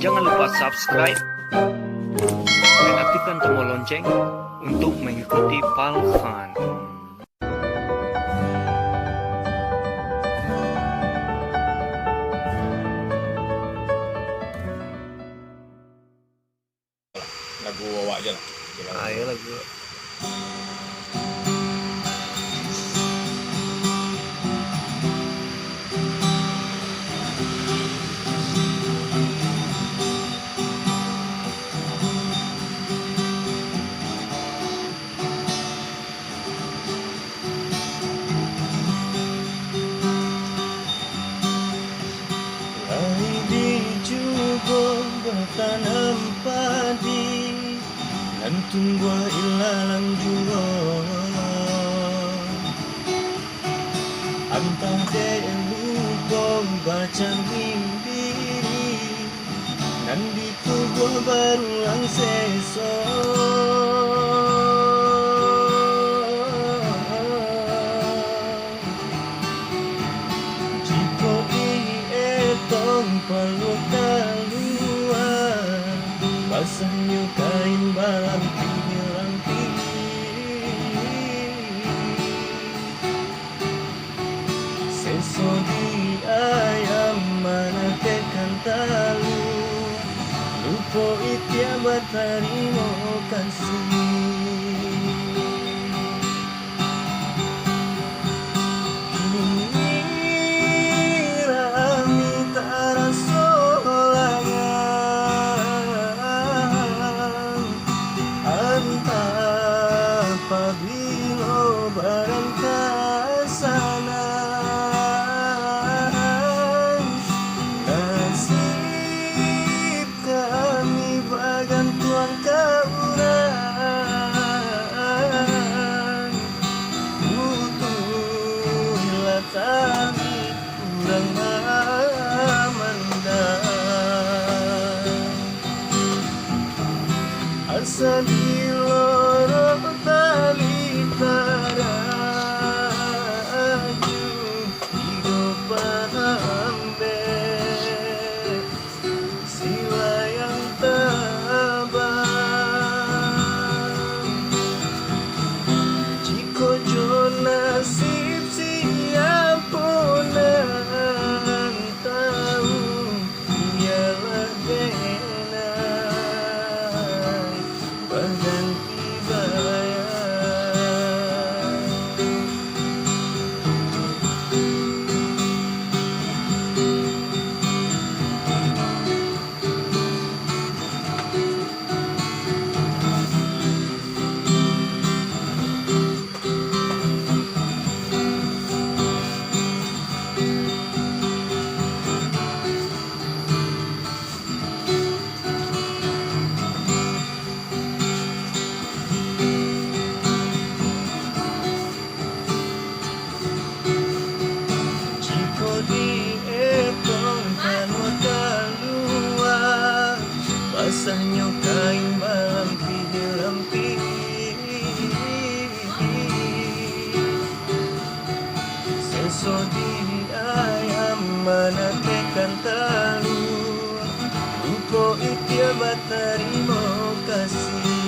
Jangan lupa subscribe dan aktifkan tombol lonceng untuk mengikuti Palhan. Lagu Wawa aja lah. Ayo lagu. Kami di Jubon bertanam padi dan tumbuh ilalang jua antah delubong baca mimpi dan di tubuh berulang jika dietong perlu keluar basahnya kain balang hilang seso di ayam mana tekan talu lupo itia batarimo kasih apabila barang kasana nasib kami bagan tuan kauran butuhlah kami kurang memandang asal di lorong tali taraju hidup ambe sila yang tabang jika jo nasib siapun yang tahu ialah denai bagan basahnya kain balang lampi seso di ayam mana tekan talu lupo itia batarimo kasih